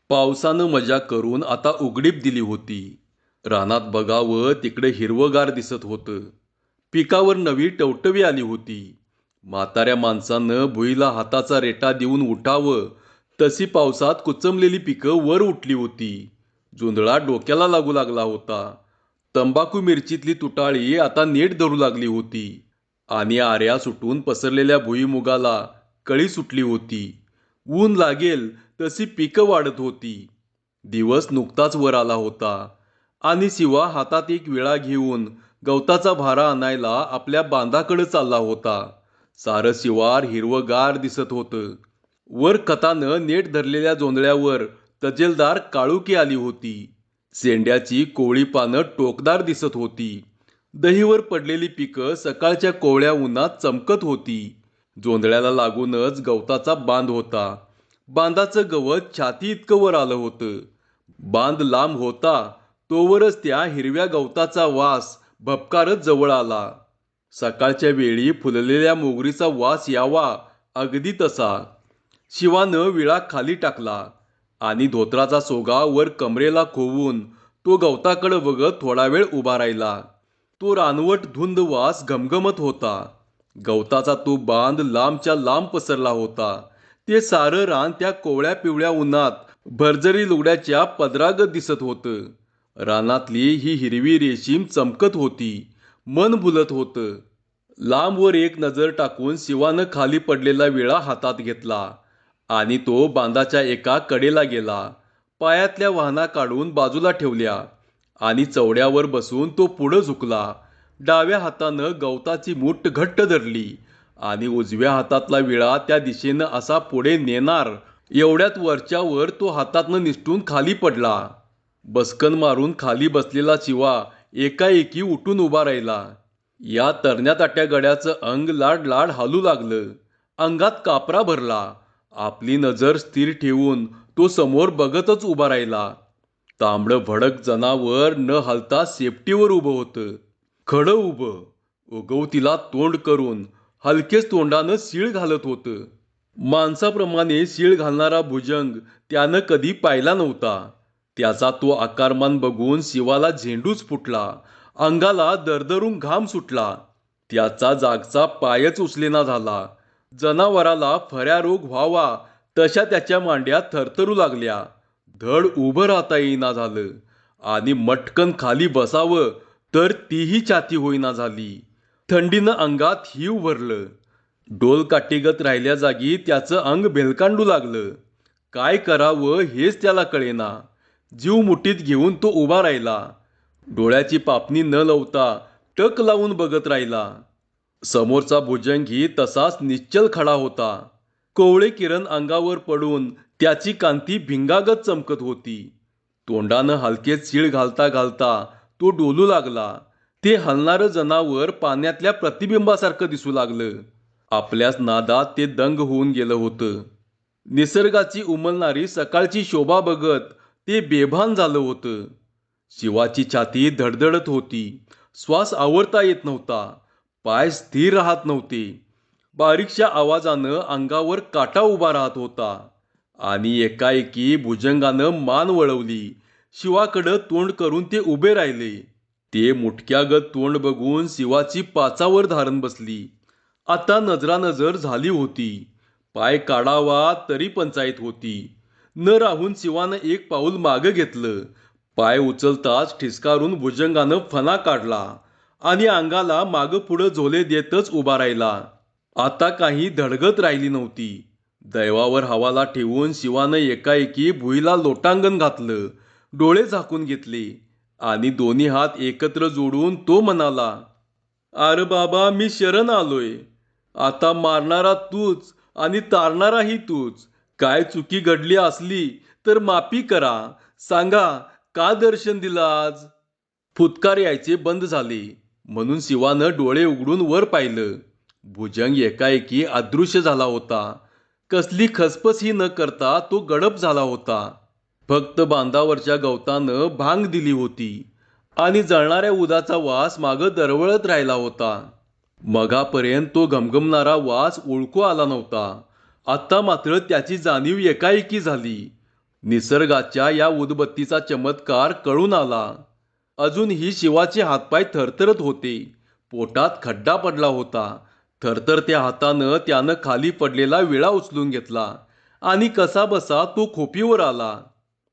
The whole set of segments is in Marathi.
पावसानं मजा करून आता उघडीप दिली होती. रानात बघावं तिकडे हिरवंगार दिसत होतं. पिकावर नवी टवटवी आली होती. म्हाताऱ्या माणसानं भुईला हाताचा रेटा देऊन उठावं तशी पावसात कुचमलेली पिकं वर उठली होती. जुंधळा डोक्याला लागू लागला होता. तंबाखू मिरचीतली तुटाळी आता नीट धरू लागली होती. आणि आऱ्या सुटून पसरलेल्या भुईमुगाला कळी सुटली होती. ऊन लागेल तशी पिकं वाढत होती. दिवस नुकताच वर आला होता आणि शिवा हातात एक विळा घेऊन गवताचा भारा आणायला आपल्या बांधाकडे चालला होता. सारं शिवार हिरवंगार दिसत होतं. वर खतानं नेट धरलेल्या जोंधळ्यावर तजेलदार काळुकी आली होती. शेंड्याची कोवळी पानं टोकदार दिसत होती. दहीवर पडलेली पिकं सकाळच्या कोवळ्या उन्हात चमकत होती. जोंधळ्याला लागूनच गवताचा बांध होता. बांधाचं गवत छाती इतकं वर आलं होतं. बांध लांब होता तोवरच त्या हिरव्या गवताचा वास भपकारत जवळ आला. सकाळच्या वेळी फुललेल्या मोगरीचा वास यावा अगदी तसा. शिवानं विळा खाली टाकला आणि धोत्राचा सोगा वर कमरेला खोवून तो गवताकडे बघत थोडा वेळ उभा राहिला. तो रानवट धुंद वास घमघमत होता. गवताचा तो बांध लांबच्या लांब पसरला होता. ते सारं रान त्या कोवळ्या पिवळ्या उन्हात भरजरी लुगड्याच्या पदरागत दिसत होतं. रानातली ही हिरवी रेशीम चमकत होती. मन भुलत होतं. लांबवर एक नजर टाकून शिवानं खाली पडलेला विळा हातात घेतला आणि तो बांधाच्या एका कडेला गेला. पायातल्या वाहना काढून बाजूला ठेवल्या आणि चवड्यावर बसून तो पुढं झुकला. डाव्या हातानं गवताची मूठ घट्ट धरली आणि उजव्या हातातला विळा त्या दिशेनं असा पुढे नेणार एवढ्यात वरच्यावर तो हातातनं निसटून खाली पडला. बसकन मारून खाली बसलेला शिवा एकाएकी उठून उभा राहिला. या तरण्या ताट्या गड्याचं अंग लाड लाड हालू लागलं. अंगात कापरा भरला. आपली नजर स्थिर ठेवून तो समोर बघतच उभा राहिला. तांबडं भडक जनावर न हलता सेफ्टीवर उभं होतं. खडं उभं, उगवतीला तोंड करून हलकेच तोंडानं सीळ घालत होतं. माणसाप्रमाणे सीळ घालणारा भुजंग त्यानं कधी पाहिला नव्हता. त्याचा तो आकारमान बघून शिवाला झेंडूच फुटला. अंगाला दरदरून घाम सुटला. त्याचा जागचा पायच उचलेना झाला. जनावराला फऱ्या रोग व्हावा तशा त्याच्या मांड्या थरथरू लागल्या. धड उभं राहता येईना झालं आणि मटकन खाली बसावं तर तीही छाती होईना झाली. थंडीनं अंगात हिव भरलं. डोल काठीगत राहिल्या जागी त्याचं अंग भेलकांडू लागलं. काय करावं हेच त्याला कळेना. जीव मुठीत घेऊन तो उभा राहिला. डोळ्याची पापणी न लावता टक लावून बघत राहिला. समोरचा भुजंगी तसाच निश्चल खडा होता. कोवळे किरण अंगावर पडून त्याची कांती भिंगागत चमकत होती. तोंडानं हलकेच सीळ घालता घालता तो डोलू लागला. ते हलणारं जनावर पाण्यातल्या प्रतिबिंबासारखं दिसू लागलं. आपल्याच नादात ते दंग होऊन गेलं होतं. निसर्गाची उमलणारी सकाळची शोभा बघत ते बेभान झालं होतं. शिवाची छाती धडधडत होती. श्वास आवरता येत नव्हता. पाय स्थिर राहत नव्हते. बारीकशा आवाजानं अंगावर काटा उभा राहत होता. आणि एकाएकी भुजंगानं मान वळवली. शिवाकडं तोंड करून ते उभे राहिले. ते मुटक्यागत तोंड बघून शिवाची पाचावर धारण बसली. आता नजरानजर झाली होती. पाय काढावा तरी पंचायत होती. न राहून शिवानं एक पाऊल मागं घेतलं. पाय उचलताच ठिसकारून भुजंगानं फणा काढला आणि अंगाला मागं पुढं झोले देतच उभा राहिला. आता काही धडगत राहिली नव्हती. दैवावर हवाला ठेवून शिवानं एकाएकी भुईला लोटांगण घातलं. डोळे झाकून घेतले आणि दोन्ही हात एकत्र जोडून तो म्हणाला, "अरे बाबा, मी शरण आलोय. आता मारणारा तूच आणि तारणाराही तूच. काय चुकी घडली असली तर माफी करा. सांगा, का दर्शन दिलं आज?" फुतकार यायचे बंद झाले म्हणून शिवानं डोळे उघडून वर पाहिलं. भुजंग एकाएकी अदृश्य झाला होता. कसली खसपसही न करता तो गडप झाला होता. फक्त बांधावरच्या गवतानं भांग दिली होती आणि जळणाऱ्या उदाचा वास मागं दरवळत राहिला होता. मगापर्यंत तो घमघमणारा वास ओळखू आला नव्हता. आत्ता मात्र त्याची जाणीव एकाएकी झाली. निसर्गाच्या या उदबत्तीचा चमत्कार कळून आला. अजूनही शिवाचे हातपाय थरथरत होते. पोटात खड्डा पडला होता. थरथरत्या हातानं त्यानं खाली पडलेला विळा उचलून घेतला आणि कसाबसा तो खोपीवर आला.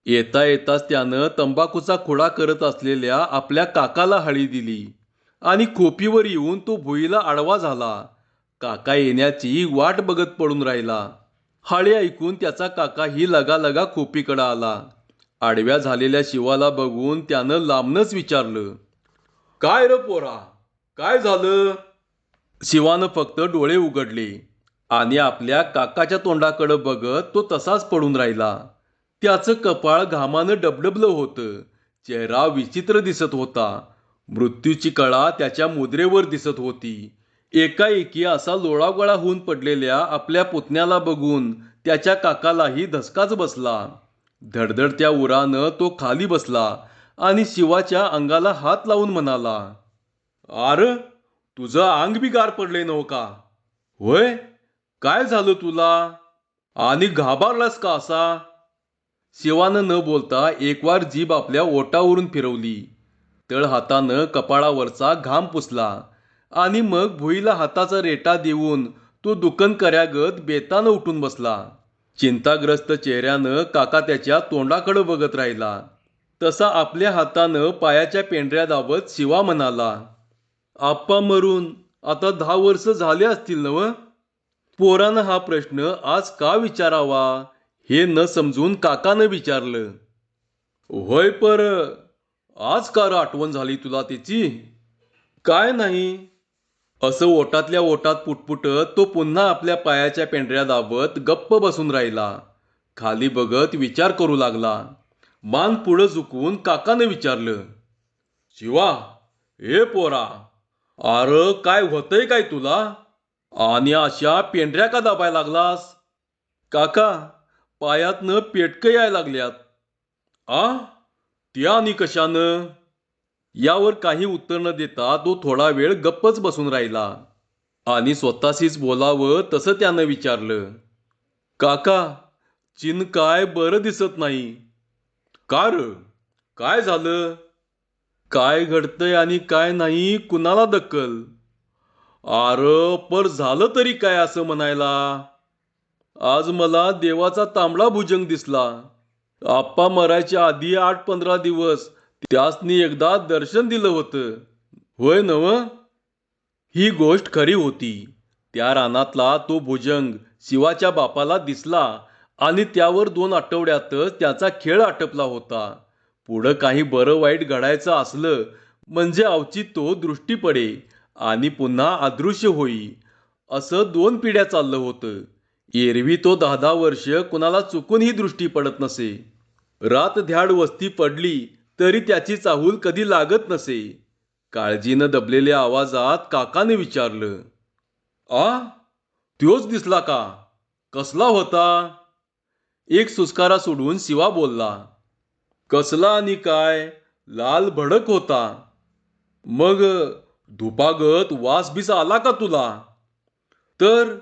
येता येताच त्यानं तंबाखूचा खुडा करत असलेल्या आपल्या काकाला हळी दिली आणि खोपीवर येऊन तो भुईला आडवा झाला. काका येण्याची वाट बघत पडून राहिला. हाळे ऐकून त्याचा काकाही लगालगा खोपीकडे आला. आडव्या झालेल्या शिवाला बघून त्यानं लांबनच विचारलं, "काय र पोरा, काय झालं?" शिवानं फक्त डोळे उघडले आणि आपल्या काकाच्या तोंडाकडे बघत तो तसाच पडून राहिला. त्याचं कपाळ घामानं डबडबलं होतं. चेहरा विचित्र दिसत होता. मृत्यूची कळा त्याच्या मुद्रेवर दिसत होती. एकाएकी असा लोळागोळा होऊन पडलेल्या आपल्या पुतण्याला बघून त्याच्या काकालाही धसकाच बसला. धडधडत्या उरानं तो खाली बसला आणि शिवाच्या अंगाला हात लावून म्हणाला, "आर, तुझं अंग बी गार पडले नव का? होय, काय झालं तुला? आणि घाबरलास का असा?" शिवानं न बोलता एकवार जीभ आपल्या ओठावरून फिरवली. तळ हातानं कपाळावरचा घाम पुसला आणि मग भुईला हाताचा रेटा देऊन तो दुकानकऱ्यागत बेतानं उठून बसला. चिंताग्रस्त चेहऱ्यानं काका त्याच्या तोंडाकडे बघत राहिला. तसा आपल्या हातानं पायाच्या पेंढऱ्या दाबत शिवा म्हणाला, "आप्पा मरून आता 10 वर्ष झाले असतील नव?" पोरानं हा प्रश्न आज का विचारावा हे न समजून काकानं विचारलं. "होय, पर आज का आठवण झाली तुला त्याची?" "काय नाही." असं ओटातल्या ओटात पुटपुटत तो पुन्हा आपल्या पायाच्या पेंढऱ्या दाबत गप्प बसून राहिला. खाली बघत विचार करू लागला. मान पुढं झुकवून काकानं विचारलं, "शिवा, ए पोरा, अर काय होतंय काय तुला? आणि अशा पेंढऱ्या का दाबायला लागलास?" "काका, पायातनं पेटकं यायला लागल्यात." "आ? त्या आणि कशानं?" यावर काही उत्तर न देता तो थोडा वेळ गप्पच बसून राहिला आणि स्वतःशीच बोलावं तसं त्यानं विचारलं, "काका, चिन काय बरं दिसत नाही." "का र? काय झालं?" "काय घडतंय आणि काय नाही कुणाला दक्कल." "आर, पर झालं तरी काय असं म्हणायला?" "आज मला देवाचा तांबडा भुजंग दिसला. आप्पा मरायच्या आधी 8-15 दिवस त्यासनी एकदा दर्शन दिलं होतं. होय नव?" ही गोष्ट खरी होती. त्या रानातला तो भुजंग शिवाच्या बापाला दिसला आणि त्यावर 2 आठवड्यातच त्याचा खेळ आटपला होता. पुढं काही बरं वाईट घडायचं असलं म्हणजे अवचित तो दृष्टी पडे आणि पुन्हा अदृश्य होई. असं 2 पिढ्या चाललं होतं. एरवी तो 10-10 वर्ष कुणाला चुकूनही दृष्टी पडत नसे. रातध्याड वस्ती पडली तरी त्याची चाहूल कधी लागत नसे. काळजीनं दबलेल्या आवाजात काकाने विचारलं, "आ? त्योच दिसला का? कसला होता?" एक सुस्कारा सोडून शिवा बोलला, "कसला आणि काय? लाल भडक होता." "मग धुपागत वास बीस आला का तुला?" "तर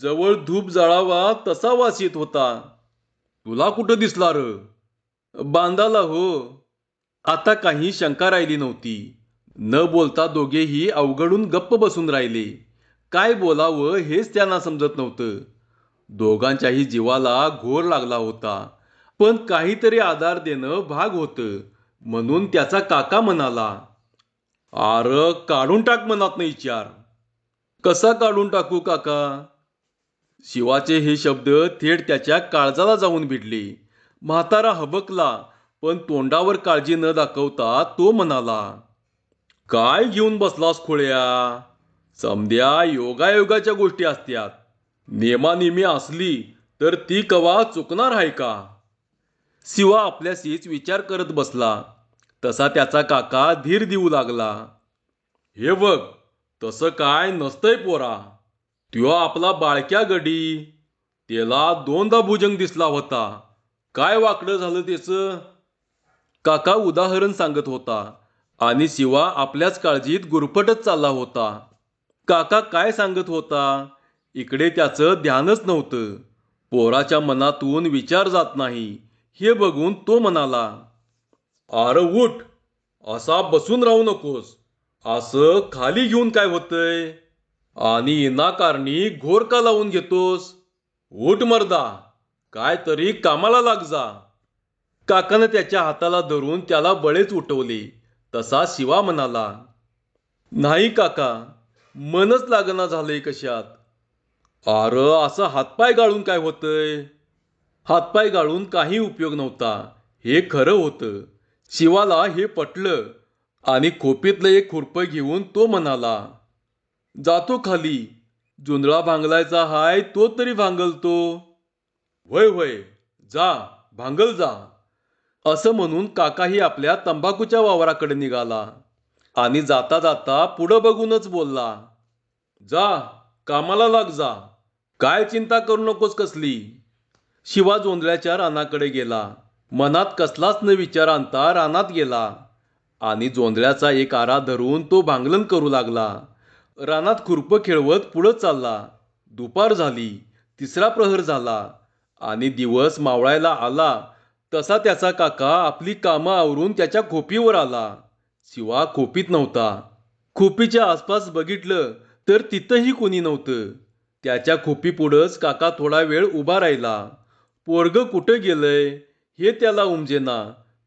जवळ धूप जाळावा तसा वास येत होता." "तुला कुठं दिसला र?" "बांधाला हो." आता काही शंका राहिली नव्हती. न बोलता दोघेही अवघडून गप्प बसून राहिले. काय बोलावं हेच त्यांना समजत नव्हतं. दोघांच्याही जीवाला घोर लागला होता. पण काहीतरी आधार देणं भाग होतं. म्हणून त्याचा काका म्हणाला, "आर, काढून टाक मनातनं विचार." "कसा काढून टाकू काका?" शिवाचे हे शब्द थेट त्याच्या काळजाला जाऊन भिडले. म्हातारा हबकला, पण तोंडावर काळजी न दाखवता तो म्हणाला, "काय घेऊन बसलास खोळ्या? समद्या योगायोगाच्या गोष्टी असत्यात. नेमानेमी असली तर ती कवा चुकणार आहे का?" शिवा आपल्याशीच विचार करत बसला. तसा त्याचा काका धीर देऊ लागला, "हे बघ, तसं काय नसतंय पोरा. त्यो आपला बाळक्या गडी. त्याला 2दा भुजंग दिसला होता. काय वाकडं झालं त्याचं?" काका उदाहरण सांगत होता आणि शिवा आपल्याच काळजीत गुरफटत चालला होता. काका काय सांगत होता इकडे त्याचं ध्यानच नव्हतं. पोराच्या मनातून विचार जात नाही हे बघून तो म्हणाला, अरे उठ, असा बसून राहू नकोस. असं खाली घेऊन काय होतंय? आणि विनाकारणी घोर का लावून घेतोस? उठ मर्दा, काय तरी कामाला लाग जा. काकानं त्याच्या हाताला धरून त्याला बळेच उठवले. तसा शिवा म्हणाला, नाही काका, मनच लागना झालंय कशात. अरे असं हातपाय गाळून काय होतंय? हातपाय गाळून काही उपयोग नव्हता, हे खरं होतं. शिवाला हे पटलं आणि खोपीतलं एक खुरपं घेऊन तो म्हणाला, जातो खाली. जुंधळा भांगलायचा हाय तो तरी भांगलतो. वय वय, जा, भांगल जा. असं म्हणून काकाही आपल्या तंबाखूच्या वावराकडे निघाला आणि जाता जाता पुढं बघूनच बोलला, जा, कामाला लाग जा. काय चिंता करू नकोस कसली. शिवा जोंधळ्याच्या रानाकडे गेला. मनात कसलाच न विचार आणता रानात गेला आणि जोंधळ्याचा एक आरा धरून तो भांगलन करू लागला. रानात खुरपं खेळवत पुढं चालला. दुपार झाली, तिसरा प्रहर झाला आणि दिवस मावळायला आला तसा त्याचा काका आपली कामं आवरून त्याच्या खोपीवर आला. शिवा खोपीत नव्हता. खोपीच्या आसपास बघितलं तर तिथंही कोणी नव्हतं. त्याच्या खोपीपुढंच काका थोडा वेळ उभा राहिला. पोरगं कुठं गेलंय हे त्याला उमजेना.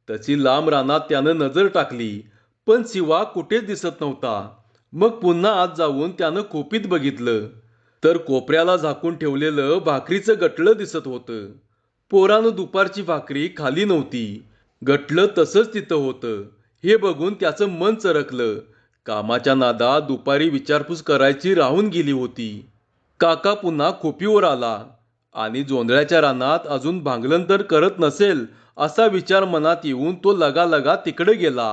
तशी लांब रानात त्यानं नजर टाकली, पण शिवा कुठेच दिसत नव्हता. मग पुन्हा आत जाऊन त्यानं खोपीत बघितलं तर कोपऱ्याला झाकून ठेवलेलं भाकरीचं गटलं दिसत होतं. पोरानं दुपारची भाकरी खाली नव्हती. गटलं तसंच तिथं होतं. हे बघून त्याचं मन चरकलं. कामाच्या नादात दुपारी विचारपूस करायची राहून गेली होती. काका पुन्हा खोपीवर आला आणि जोंधळ्याच्या रानात अजून भांगलन तर करत नसेल असा विचार मनात येऊन तो लगालगा तिकडे गेला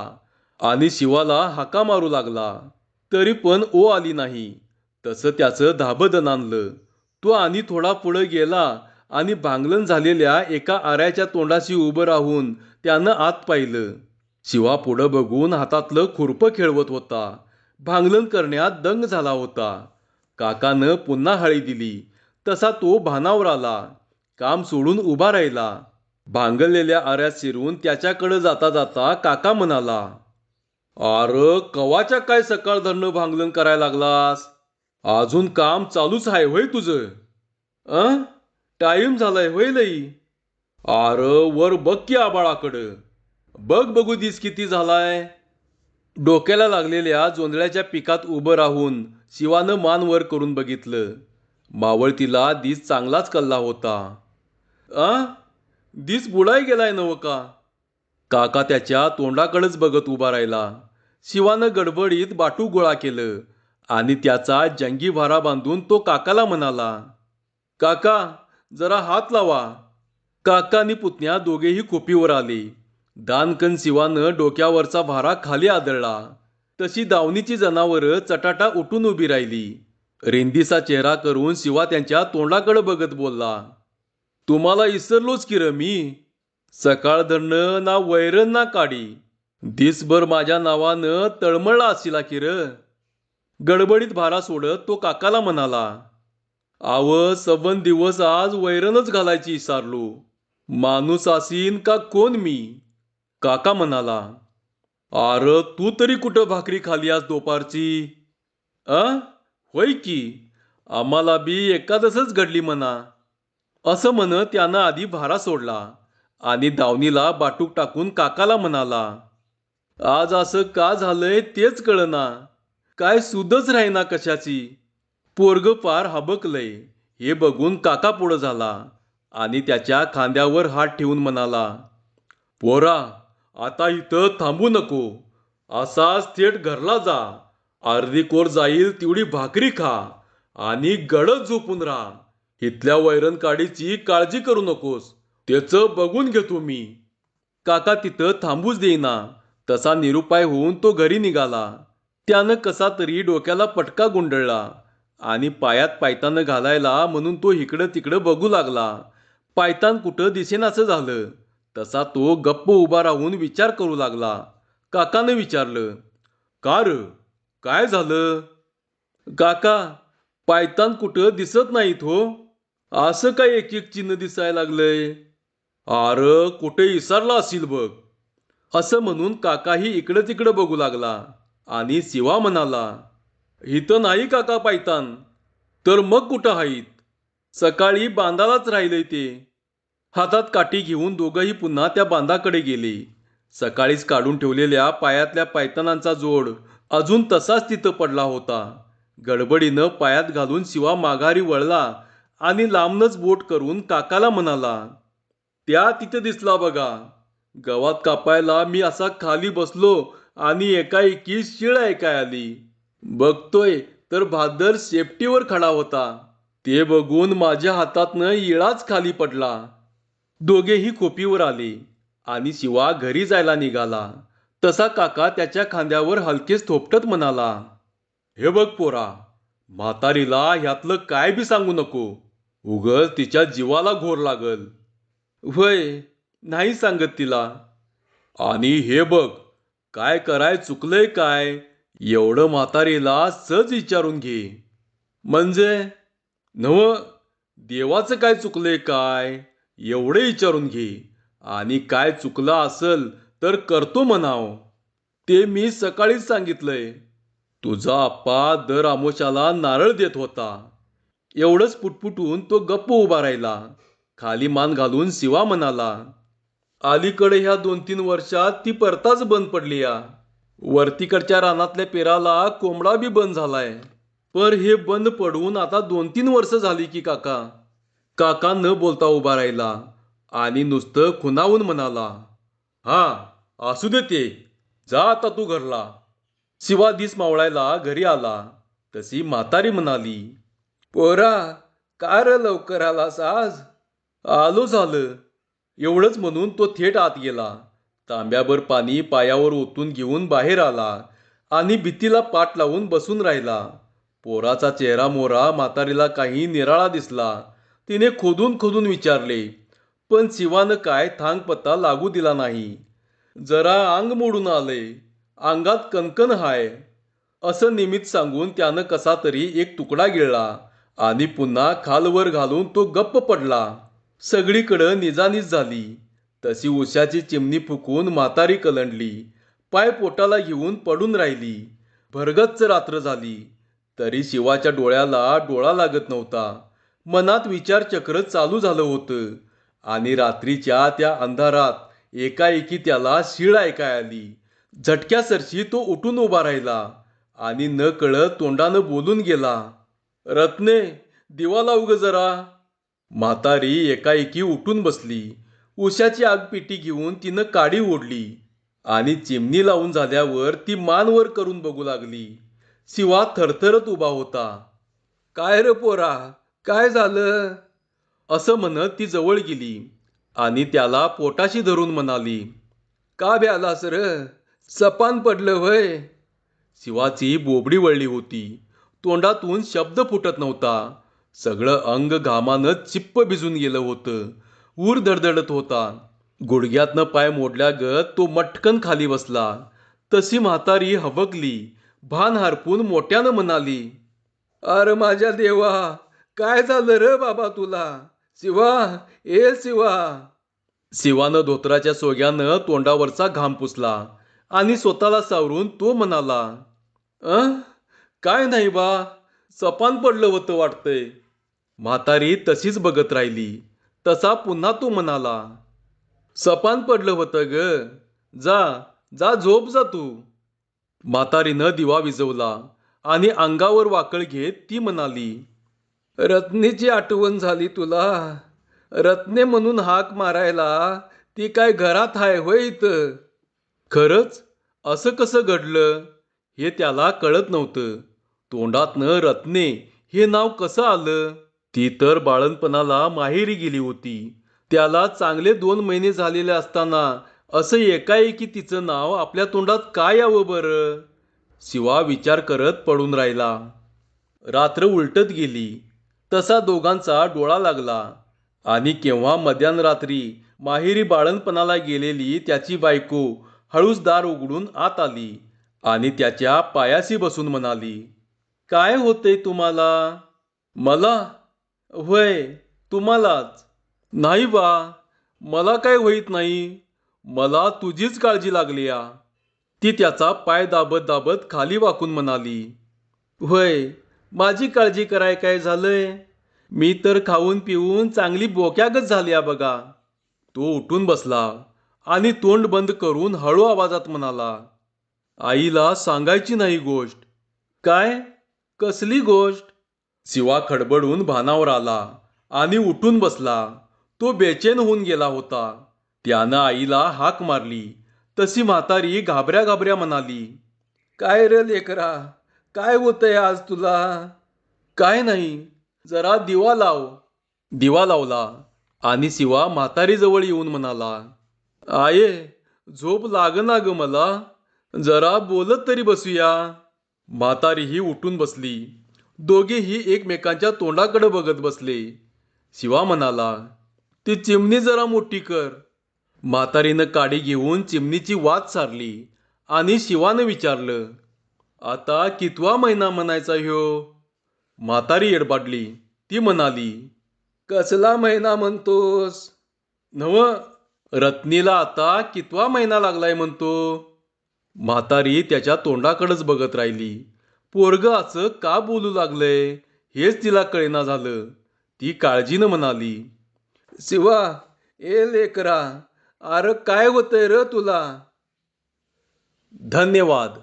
आणि शिवाला हाका मारू लागला. तरी पण ओ आली नाही. तसं त्याचं धाबं दणाणलं. तो आणि थोडा पुढे गेला आणि भांगलन झालेल्या एका आऱ्याच्या तोंडाशी उभं राहून त्यानं आत पाहिलं. शिवा पुढं बघून हातातलं खुरपं खेळवत होता. भांगलन करण्यात दंग झाला होता. काकानं पुन्हा हळी दिली तसा तो भानावर आला. काम सोडून उभा राहिला. भांगलेल्या आऱ्यात शिरून त्याच्याकडे जाता जाता काका म्हणाला, अरे कवाच्या काय सकाळ धरणं भांगलन करायला लागलास? अजून काम चालूच आहे होय तुझं? टाईम झालाय होय लई? अरे वर बघ की आबाळाकडं. बघ बघू दिस किती झालाय. डोक्याला लागलेल्या जोंधळ्याच्या पिकात उभं राहून शिवानं मान वर करून बघितलं. मावळतीला दिस चांगलाच कल्ला होता. दिस बुडाय गेलाय नव का? काका त्याच्या तोंडाकडेच बघत उभा राहिला. शिवानं गडबडीत बाटू गोळा केलं आणि त्याचा जंगी भारा बांधून तो काकाला म्हणाला, काका जरा हात लावा. काका आणि पुतण्या दोघेही खोपीवर आले. दानकन शिवानं डोक्यावरचा भारा खाली आदळला. तशी दावणीची जनावरं चटाटा उठून उभी राहिली. रेंदीचा चेहरा करून शिवा त्यांच्या तोंडाकडे बघत बोलला, तुम्हाला इसरलोच की र मी. सकाळ धरणं ना वैरण ना काडी. दिसभर माझ्या नावानं तळमळला असिला की र. गडबडीत भारा सोडत तो काकाला म्हणाला, आव सबन दिवस आज वैरणच घालायची विसरलो. माणूस असीन का कोण मी? काका म्हणाला, अरे तू तरी कुठं भाकरी खाली आज दुपारची? होय की, आम्हाला बी एकादसच घडली म्हणा. असं म्हणत त्यानं आधी भारा सोडला आणि दावणीला बाटूक टाकून काकाला म्हणाला, आज असं का झालंय तेच कळना. काय सुदच राहीना कशाची. पोरग पार हबकलंय. हे बघून काका पुढं झाला आणि त्याच्या खांद्यावर हात ठेवून म्हणाला, पोरा आता इथं थांबू नको. असाच थेट घरला जा. अर्धी कोर जाईल तेवढी भाकरी खा आणि गडद झोपून राहा. इथल्या वैरण काडीची काळजी करू नकोस. त्याचं बघून घेतो मी. काका तिथं थांबूच देईना. तसा निरुपाय होऊन तो घरी निघाला. त्यानं कसा तरी डोक्याला पटका गुंडळला आणि पायात पायतानं घालायला म्हणून तो इकडं तिकडं बघू लागला. पायतान कुठं दिसेनासं झालं. तसा तो गप्प उभा राहून विचार करू लागला. काकानं विचारलं, का र, काय झालं? काका, पायतान कुठं दिसत नाहीत हो. असं काय एक एक चिन्ह दिसायला लागलंय? आर कुठे इसरला असेल बघ. असं म्हणून काकाही इकडं तिकडं बघू लागला आणि शिवा म्हणाला, इथं नाही काका पायतान. तर मग कुठं आहेत? सकाळी बांधालाच राहिलंय ते. हातात काठी घेऊन दोघंही पुन्हा त्या बांधाकडे गेले. सकाळीच काढून ठेवलेल्या पायातल्या पायतानांचा जोड अजून तसाच तिथं पडला होता. गडबडीनं पायात घालून शिवा माघारी वळला आणि लांबनच बोट करून काकाला म्हणाला, त्या तिथं दिसला बघा. गवात कापायला मी असा खाली बसलो आणि एकाएकी शिळ ऐकाय आली. बघतोय तर भादर शेपटीवर खडा होता. ते बघून माझ्या हातातनं इळाच खाली पडला. दोघेही खोपीवर आले आणि शिवा घरी जायला निघाला. तसा काका त्याच्या खांद्यावर हलकेच थोपटत म्हणाला, हे बघ पोरा, म्हातारीला ह्यातलं काय बी सांगू नको. उगच तिच्या जीवाला घोर लागल. वय, नाही सांगत तिला. आणि हे बघ, काय कराय चुकलंय काय, एवढं म्हातारीला सहज विचारून घे. म्हणजे नव, देवाचं काय चुकलंय काय, एवढे विचारून घे. आणि काय चुकलं असल तर करतो म्हणाव. ते मी सकाळीच सांगितलंय. तुझा आप्पा दर आमोशाला नारळ देत होता. एवढंच पुटपुटून तो गप्प उभा राहिला. खाली मान घालून शिवा म्हणाला, अलीकडे ह्या 2-3 वर्षात ती परताच बंद पडली या. वरतीकडच्या रानातल्या पेराला कोंबडा बी बंद झालाय. पर हे बंद पडून आता 2-3 वर्ष झाली की काका. काका न बोलता उभा राहिला आणि नुसतं खुणावून म्हणाला, हा, असू दे ते. जा आता तू घरला. शिवा दिस मावळायला घरी आला. तशी म्हातारी म्हणाली, पोरा, का र लवकर आलास आज? आलो झालं. एवढंच म्हणून तो थेट आत गेला. तांब्याभर पाणी पायावर ओतून घेऊन बाहेर आला आणि भीतीला पाठ लावून बसून राहिला. पोराचा चेहरा मोहरा म्हातारीला काही निराळा दिसला. तिने खोदून खोदून विचारले, पण शिवानं काय थांगपत्ता लागू दिला नाही. जरा अंग मोडून आले, अंगात कणकण हाय, असं निमित्त सांगून त्यानं कसा तरी एक तुकडा गिळला आणि पुन्हा खालवर घालून तो गप्प पडला. सगळीकडं निजानीज झाली. तशी उशाची चिमणी फुकून म्हातारी कलंडली. पाय पोटाला घेऊन पडून राहिली. भरगच्च रात्र झाली. तरी शिवाच्या डोळ्याला डोळा लागत नव्हता. मनात विचारचक्र चालू झालं होतं. आणि रात्रीच्या त्या अंधारात एकाएकी त्याला शीळ ऐकाय आली. झटक्यासरशी तो उठून उभा राहिला आणि न कळत तोंडानं बोलून गेला, रत्ने, दिवा लाव ग जरा. म्हातारी एकाएकी उठून बसली. उशाची आगपेटी घेऊन तिनं काडी ओढली आणि चिमणी लावून झाल्यावर ती मान वर करून बघू लागली. शिवा थरथरत उभा होता. काय रे पोरा, काय झालं? असं म्हणत ती जवळ गेली आणि त्याला पोटाशी धरून म्हणाली, का भ्यालास र? सपान पडलं व्हय? शिवाची बोबडी वळली होती. तोंडातून शब्द फुटत नव्हता. सगळं अंग घामानं चिप्प भिजून गेलं होतं. ऊर धडधडत होता. गुडघ्यातनं पाय मोडल्यागत तो मटकन खाली बसला. तशी म्हातारी हबकली. भान हरपून मोठ्यानं म्हणाली, अरे माझ्या देवा, काय झालं रे बाबा तुला? शिवा, ए शिवा. शिवानं धोत्राच्या सोग्यानं तोंडावरचा घाम पुसला आणि स्वतःला सावरून तो म्हणाला, काय नाही बा, सपान पडलं होतं वाटतंय. म्हातारी तशीच बघत राहिली. तसा पुन्हा तो म्हणाला, सपान पडलं होतं ग. जा, जा झोप जा तू. म्हातारीनं दिवा विझवला आणि अंगावर वाकळ घेत ती म्हणाली, रत्नेची आठवण झाली तुला? रत्ने म्हणून हाक मारायला ती काय घरात हाय होय इथं? खरंच असं कसं घडलं हे त्याला कळत नव्हतं. तोंडातनं रत्ने हे नाव कसं आलं? ती तर बाळणपणाला माहेरी गेली होती. त्याला चांगले 2 महिने झालेले असताना असं एकाएकी तिचं नाव आपल्या तोंडात काय यावं बरं? शिवा विचार करत पडून राहिला. रात्र उलटत गेली. तसा दोघांचा डोळा लागला आणि केव्हा मध्यानरात्री माहेरी बाळणपणाला गेलेली त्याची बायको हळूच दार उघडून आत आली आणि त्याच्या पायाशी बसून म्हणाली, काय होतंय तुम्हाला? मला? व्हय, तुम्हालाच. नाही बा, मला काय होईत नाही. मला तुझीच काळजी लागली या. ती त्याचा पाय दाबत दाबत खाली वाकून म्हणाली. होय, माझी काळजी कराय काय झालंय? मी तर खाऊन पिऊन चांगली बोक्यागत झाली या बघा. तो उठून बसला आणि तोंड बंद करून हळू आवाजात म्हणाला, आईला सांगायची नाही गोष्ट. काय? कसली गोष्ट? शिवा खडबडून भानावर आला आणि उठून बसला. तो बेचैन होऊन गेला होता. त्यानं आईला हाक मारली. तशी म्हातारी घाबऱ्या घाबऱ्या म्हणाली, काय रे लेकरा, काय होतंय आज तुला? काय नाही, जरा दिवा लाव. दिवा लावला आणि शिवा म्हातारीजवळ येऊन म्हणाला, आये, झोप लागना ग मला. जरा बोलत तरी बसूया. म्हातारीही उठून बसली. दोघेही एकमेकांच्या तोंडाकडे बघत बसले. शिवा म्हणाला, ती चिमणी जरा मोठी कर. म्हातारीनं काडी घेऊन चिमणीची वात सारली आणि शिवानं विचारलं, आता कितवा महिना म्हणायचा ह्यो? म्हातारी एडबाडली. ती म्हणाली, कसला महिना म्हणतोस? नव, रत्नीला आता कितवा महिना लागलाय म्हणतो? म्हातारी त्याच्या तोंडाकडेच बघत राहिली. पोरग असं का बोलू लागलंय हेच तिला कळेना झालं. ती काळजीनं म्हणाली, शिवा, ए लेकरा, अरे काय होतंय र तुला? धन्यवाद.